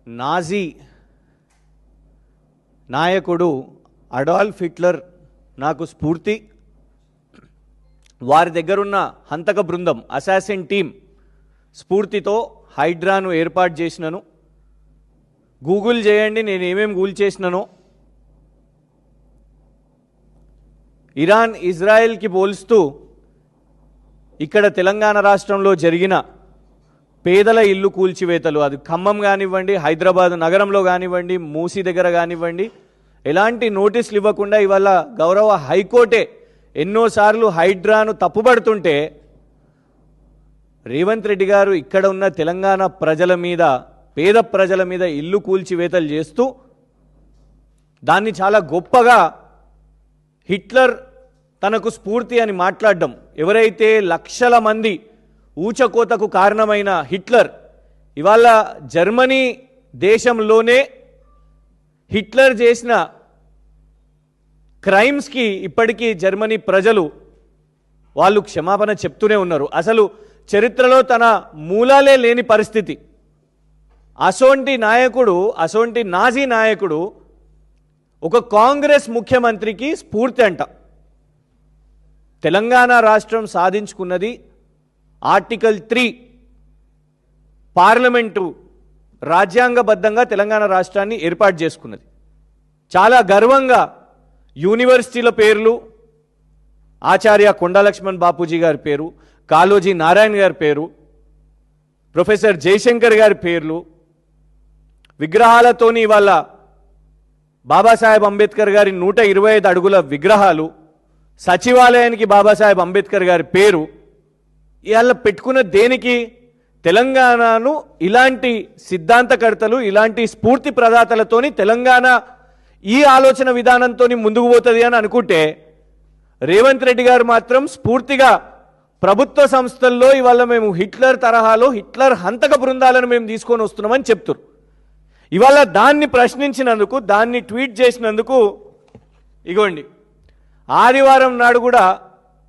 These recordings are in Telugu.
నాజీ నాయకుడు అడాల్ఫ్ హిట్లర్ నాకు స్ఫూర్తి. వారి దగ్గరున్న హంతక బృందం అసాసిన్ టీం స్ఫూర్తితో హైడ్రాను ఏర్పాటు చేసినను. గూగుల్ చేయండి నేను ఏమేమి గూగుల్ చేసినానో. ఇరాన్ ఇజ్రాయెల్కి పోల్స్తూ ఇక్కడ తెలంగాణ రాష్ట్రంలో జరిగిన పేదల ఇల్లు కూల్చివేతలు, అది ఖమ్మం కానివ్వండి, హైదరాబాద్ నగరంలో కానివ్వండి, మూసీ దగ్గర కానివ్వండి, ఎలాంటి నోటీసులు ఇవ్వకుండా ఇవాళ గౌరవ హైకోర్టే ఎన్నోసార్లు హైడ్రాను తప్పుపడుతుంటే రేవంత్ రెడ్డి గారు ఇక్కడ ఉన్న తెలంగాణ ప్రజల మీద, పేద ప్రజల మీద ఇల్లు కూల్చివేతలు చేస్తూ దాన్ని చాలా గొప్పగా హిట్లర్ తనకు స్ఫూర్తి అని మాట్లాడడం. ఎవరైతే లక్షల మంది ఊచకోతకు కారణమైన హిట్లర్ ఇవాళ జర్మనీ దేశంలోనే హిట్లర్ చేసిన క్రైమ్స్కి ఇప్పటికీ జర్మనీ ప్రజలు వాళ్ళు క్షమాపణ చెప్తూనే ఉన్నారు. అసలు చరిత్రలో తన మూలాలే లేని పరిస్థితి. అసోంటి నాయకుడు, అసోంటి నాజీ నాయకుడు ఒక కాంగ్రెస్ ముఖ్యమంత్రికి స్ఫూర్తి అంట. తెలంగాణ రాష్ట్రం సాధించుకున్నది ఆర్టికల్ 3 పార్లమెంటు రాజ్యాంగబద్ధంగా తెలంగాణ రాష్ట్రాన్ని ఏర్పాటు చేసుకున్నది. చాలా గర్వంగా యూనివర్సిటీల పేర్లు ఆచార్య కొండా లక్ష్మణ్ బాపూజీ గారి పేరు, కాళోజీ నారాయణ గారి పేరు, ప్రొఫెసర్ జయశంకర్ గారి పేర్లు, విగ్రహాలతోని వాళ్ళ బాబాసాహెబ్ అంబేద్కర్ గారి 125 అడుగుల విగ్రహాలు, సచివాలయానికి బాబాసాహెబ్ అంబేద్కర్ గారి పేరు ఇవాళ పెట్టుకున్న దేనికి? తెలంగాణను ఇలాంటి సిద్ధాంతకర్తలు, ఇలాంటి స్ఫూర్తి ప్రదాతలతోని తెలంగాణ ఈ ఆలోచన విధానంతో ముందుకు పోతుంది అని అనుకుంటే రేవంత్ రెడ్డి గారు మాత్రం స్ఫూర్తిగా ప్రభుత్వ సంస్థల్లో ఇవాళ మేము హిట్లర్ తరహాలో హిట్లర్ హంతక బృందాలను మేము తీసుకొని వస్తున్నామని చెప్తారు. ఇవాళ దాన్ని ప్రశ్నించినందుకు, దాన్ని ట్వీట్ చేసినందుకు ఇగోండి ఆదివారం నాడు కూడా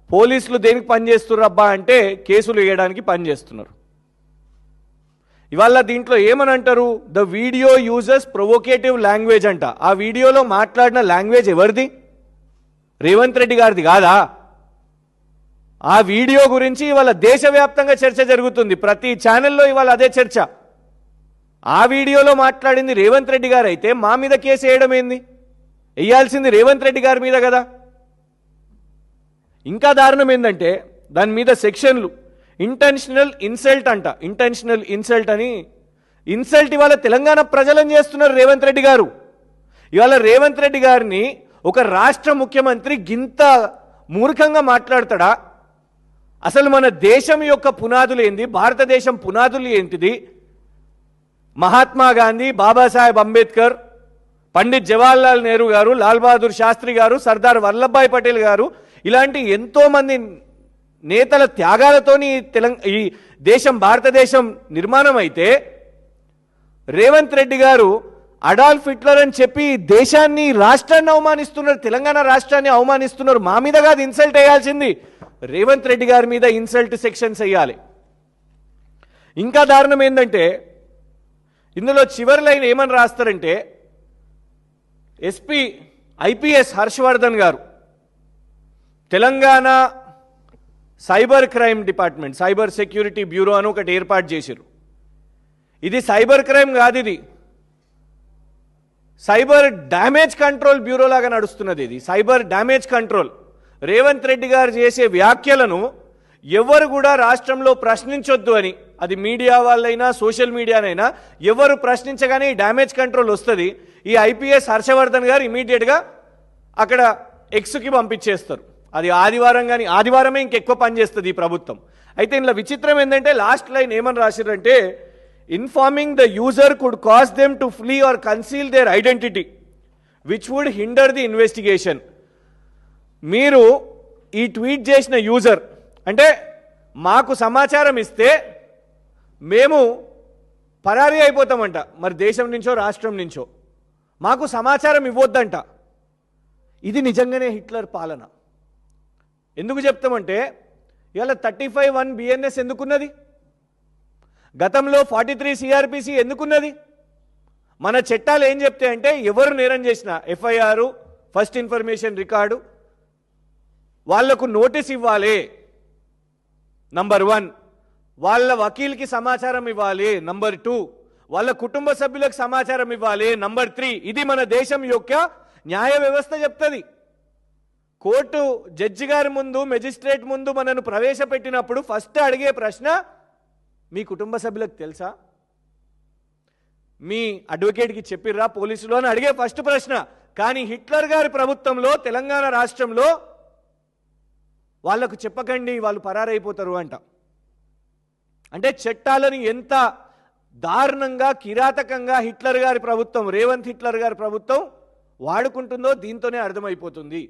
పోలీసులు దేనికి పనిచేస్తున్నారబ్బా అంటే కేసులు వేయడానికి పనిచేస్తున్నారు. ఇవాళ దీంట్లో ఏమని అంటారు? The video uses provocative language అంట. ఆ వీడియోలో మాట్లాడిన లాంగ్వేజ్ ఎవరిది? రేవంత్ రెడ్డి గారిది కాదా? ఆ వీడియో గురించి ఇవాళ దేశవ్యాప్తంగా చర్చ జరుగుతుంది. ప్రతి ఛానల్లో ఇవాళ అదే చర్చ. ఆ వీడియోలో మాట్లాడింది రేవంత్ రెడ్డి గారు అయితే మా మీద కేసు వేయడం ఏంది? వేయాల్సింది రేవంత్ రెడ్డి గారి మీద కదా. ఇంకా దారుణం ఏంటంటే దాని మీద సెక్షన్లు ఇంటెన్షనల్ ఇన్సల్ట్ అంట. ఇంటెన్షనల్ ఇన్సల్ట్ అని ఇన్సల్ట్ ఇవాళ తెలంగాణ ప్రజలను చేస్తున్నారు రేవంత్ రెడ్డి గారు. ఇవాళ రేవంత్ రెడ్డి గారిని ఒక రాష్ట్ర ముఖ్యమంత్రి గింత మూర్ఖంగా మాట్లాడతాడా? అసలు మన దేశం యొక్క పునాదులు ఏంది? భారతదేశం పునాదులు ఏంటిది? మహాత్మా గాంధీ, బాబాసాహెబ్ అంబేద్కర్, పండిత్ జవహర్లాల్ నెహ్రూ గారు, లాల్ బహదూర్ శాస్త్రి గారు, సర్దార్ వల్లభాయ్ పటేల్ గారు, ఇలాంటి ఎంతోమంది నేతల త్యాగాలతోని ఈ దేశం, భారతదేశం నిర్మాణం అయితే రేవంత్ రెడ్డి గారు అడాల్ఫ్ హిట్లర్ అని చెప్పి దేశాన్ని, రాష్ట్రాన్ని అవమానిస్తున్నారు, తెలంగాణ రాష్ట్రాన్ని అవమానిస్తున్నారు. మా మీద కాదు ఇన్సల్ట్ వేయాల్సింది, రేవంత్ రెడ్డి గారి మీద ఇన్సల్ట్ సెక్షన్స్ వేయాలి. ఇంకా దారుణం ఏంటంటే ఇందులో చివరి లైన్ ఏమని రాస్తారంటే ఎస్పీ ఐపీఎస్ హర్షవర్ధన్ గారు Telangana cyber crime department, cyber security bureau అని ఒకటి ఏర్పాటు చేశారు. ఇది సైబర్ క్రైమ్ కాదు, ఇది సైబర్ డ్యామేజ్ కంట్రోల్ బ్యూరో లాగా నడుస్తున్నది. ఇది cyber damage control. Revanth Reddy గారు చేసే వ్యాఖ్యలను ఎవరు కూడా రాష్ట్రంలో ప్రశ్నించొద్దు అని, అది మీడియా వాళ్ళైనా సోషల్ మీడియానైనా ఎవరు ప్రశ్నించగానే ఈ డ్యామేజ్ కంట్రోల్ వస్తుంది. ఈ ఐపీఎస్ హర్షవర్ధన్ గారు ఇమీడియట్గా అక్కడ ఎక్స్కి పంపించేస్తారు. అది ఆదివారం కానీ, ఆదివారమే ఇంకెక్కువ పనిచేస్తుంది ఈ ప్రభుత్వం. అయితే ఇందులో విచిత్రం ఏంటంటే లాస్ట్ లైన్ ఏమని రాశారంటే informing the user could cause them to flee or conceal their identity which would hinder the investigation. మీరు ఈ ట్వీట్ చేసిన యూజర్ అంటే మాకు సమాచారం ఇస్తే మేము పరారీ అయిపోతామంట, మరి దేశం నుంచో రాష్ట్రం నుంచో. మాకు సమాచారం ఇవ్వొద్దంట. ఇది నిజంగానే హిట్లర్ పాలన. ఎందుకు చెప్తామంటే ఇవాళ 35(1) బిఎన్ఎస్ ఎందుకున్నది? గతంలో 43 సిఆర్పిసి ఎందుకున్నది? మన చట్టాలు ఏం చెప్తే అంటే ఎవరు నేరం చేసినా ఎఫ్ఐఆర్, ఫస్ట్ ఇన్ఫర్మేషన్ రికార్డు, వాళ్లకు నోటీస్ ఇవ్వాలి. నంబర్ 1, వాళ్ళ వకీల్కి సమాచారం ఇవ్వాలి. నంబర్ 2, వాళ్ళ కుటుంబ సభ్యులకు సమాచారం ఇవ్వాలి. నంబర్ 3, ఇది మన దేశం యొక్క న్యాయ వ్యవస్థ చెప్తుంది. కోర్టు జడ్జి గారి ముందు, మెజిస్ట్రేట్ ముందు మనను ప్రవేశపెట్టినప్పుడు ఫస్ట్ అడిగే ప్రశ్న, మీ కుటుంబ సభ్యులకు తెలుసా, మీ అడ్వకేట్కి చెప్పిర్రా పోలీసులు అని అడిగే ఫస్ట్ ప్రశ్న. కానీ హిట్లర్ గారి ప్రభుత్వంలో తెలంగాణ రాష్ట్రంలో వాళ్లకు చెప్పకండి, వాళ్ళు పరారైపోతారు అంట. అంటే చట్టాలను ఎంత దారుణంగా, కిరాతకంగా హిట్లర్ గారి ప్రభుత్వం, రేవంత్ హిట్లర్ గారి ప్రభుత్వం వాడుకుంటుందో దీంతోనే అర్థమైపోతుంది.